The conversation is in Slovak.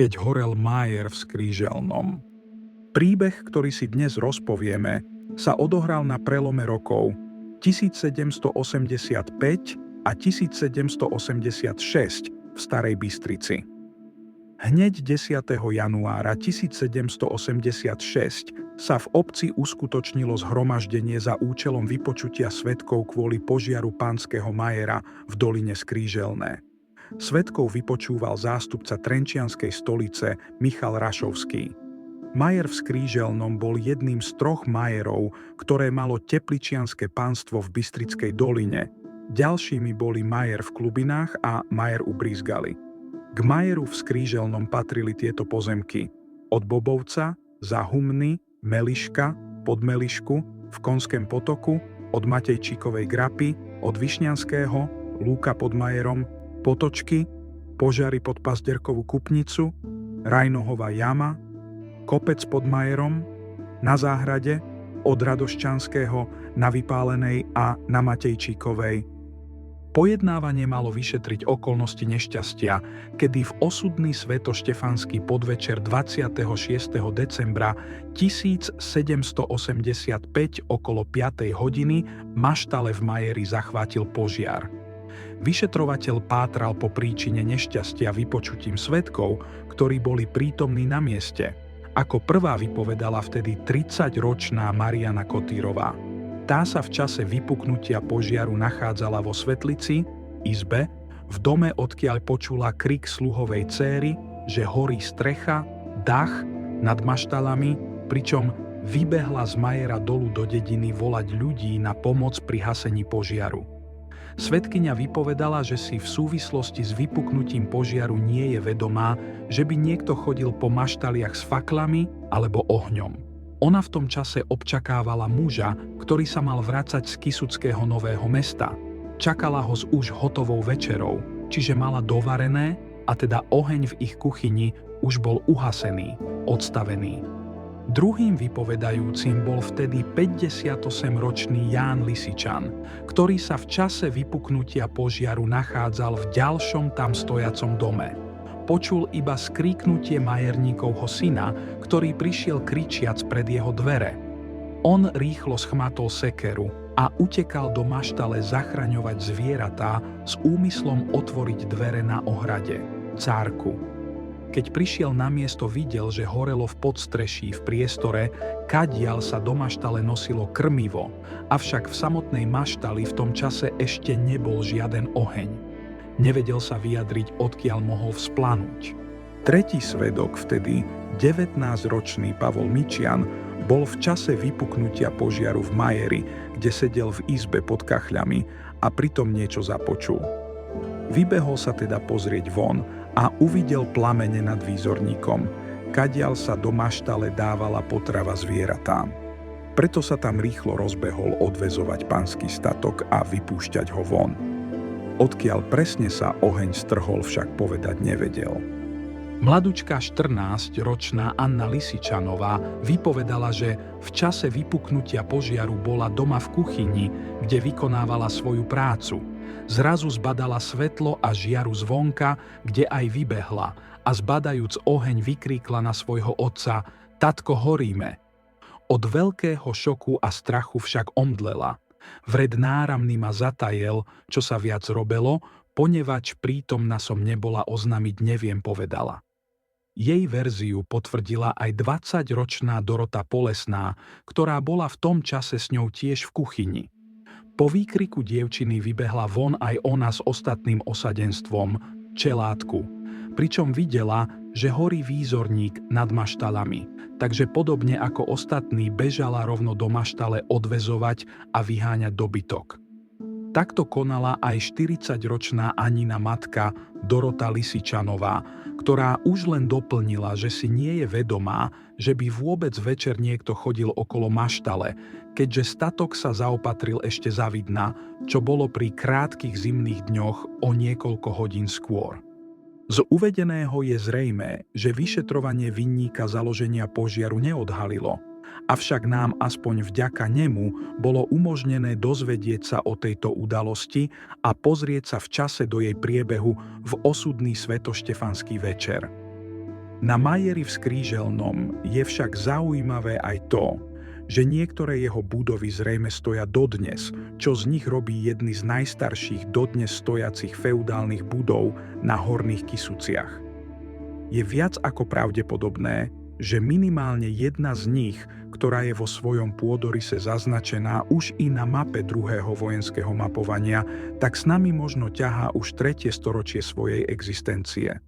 keď horel Majer v Skríželnom. Príbeh, ktorý si dnes rozpovieme, sa odohral na prelome rokov 1785 a 1786 v Starej Bystrici. Hneď 10. januára 1786 sa v obci uskutočnilo zhromaždenie za účelom vypočutia svedkov kvôli požiaru pánskeho Majera v doline Skríželné. Svedkov vypočúval zástupca trenčianskej stolice Michal Rašovský. Majer v Skríželnom bol jedným z 3 Majerov, ktoré malo tepličianske pánstvo v Bystrickej doline. Ďalšími boli Majer v Klubinách a Majer u Brizgali. K Majeru v Skríželnom patrili tieto pozemky: od Bobovca, za Humny, Meliška, Podmelišku, v Konskem potoku, od Matejčíkovej grapy, od Višňanského, Lúka pod Majerom, Potočky, Požary pod Pazderkovú Kupnicu, Rajnohova jama, Kopec pod Majerom, na Záhrade, od Radoščanského, na Vypálenej a na Matejčíkovej. Pojednávanie malo vyšetriť okolnosti nešťastia, kedy v osudný svetoštefanský podvečer 26. decembra 1785 okolo 5. hodiny maštale v Majeri zachvátil požiar. Vyšetrovateľ pátral po príčine nešťastia vypočutím svedkov, ktorí boli prítomní na mieste. Ako prvá vypovedala vtedy 30-ročná Mariana Kotýrová. Tá sa v čase vypuknutia požiaru nachádzala vo svetlici, izbe, v dome, odkiaľ počula krik sluhovej céry, že horí strecha, dach nad maštalami, pričom vybehla z Majera dolu do dediny volať ľudí na pomoc pri hasení požiaru. Svedkyňa vypovedala, že si v súvislosti s vypuknutím požiaru nie je vedomá, že by niekto chodil po maštaliach s faklami alebo ohňom. Ona v tom čase občakávala muža, ktorý sa mal vracať z Kysuckého Nového Mesta. Čakala ho s už hotovou večerou, čiže mala dovarené, a teda oheň v ich kuchyni už bol uhasený, odstavený. Druhým vypovedajúcim bol vtedy 58-ročný Ján Lisičan, ktorý sa v čase vypuknutia požiaru nachádzal v ďalšom tam stojacom dome. Počul iba skríknutie majerníkovho syna, ktorý prišiel kričiac pred jeho dvere. On rýchlo schmatol sekeru a utekal do maštale zachraňovať zvieratá s úmyslom otvoriť dvere na ohrade, cárku. Keď prišiel na miesto, videl, že horelo v podstreší v priestore, kadiaľ sa do maštale nosilo krmivo, avšak v samotnej maštali v tom čase ešte nebol žiaden oheň. Nevedel sa vyjadriť, odkiaľ mohol vzplanúť. Tretí svedok, vtedy 19-ročný Pavol Mičian, bol v čase vypuknutia požiaru v Majeri, kde sedel v izbe pod kachľami a pritom niečo započul. Vybehol sa teda pozrieť von a uvidel plamene nad výzorníkom, kadiaľ sa do maštale dávala potrava zvieratám. Preto sa tam rýchlo rozbehol odväzovať pánsky statok a vypúšťať ho von. Odkiaľ presne sa oheň strhol, však povedať nevedel. Mladučka 14-ročná Anna Lisičanová vypovedala, že v čase vypuknutia požiaru bola doma v kuchyni, kde vykonávala svoju prácu. Zrazu zbadala svetlo a žiaru zvonka, kde aj vybehla, a zbadajúc oheň vykríkla na svojho otca: "Tatko, horíme!" Od veľkého šoku a strachu však omdlela. Vred náramný ma zatajel, čo sa viac robelo, ponevač prítomná som nebola, oznámiť neviem, povedala. Jej verziu potvrdila aj 20-ročná Dorota Polesná, ktorá bola v tom čase s ňou tiež v kuchyni. Po výkriku dievčiny vybehla von aj ona s ostatným osadenstvom, čelátku, pričom videla, že horí výzorník nad maštalami, takže podobne ako ostatní bežala rovno do maštale odväzovať a vyháňať dobytok. Takto konala aj 40-ročná Anina matka Dorota Lisičanová, ktorá už len doplnila, že si nie je vedomá, že by vôbec večer niekto chodil okolo maštale, keďže statok sa zaopatril ešte zavidna, čo bolo pri krátkych zimných dňoch o niekoľko hodín skôr. Z uvedeného je zrejmé, že vyšetrovanie vinníka založenia požiaru neodhalilo, avšak nám aspoň vďaka nemu bolo umožnené dozvedieť sa o tejto udalosti a pozrieť sa v čase do jej priebehu v osudný svetoštefanský večer. Na Majeri v Skríželnom je však zaujímavé aj to, že niektoré jeho budovy zrejme stoja dodnes, čo z nich robí jedny z najstarších dodnes stojacich feudálnych budov na Horných Kysuciach. Je viac ako pravdepodobné, že minimálne jedna z nich, ktorá je vo svojom pôdorise zaznačená už i na mape druhého vojenského mapovania, tak s nami možno ťahá už 3. storočie svojej existencie.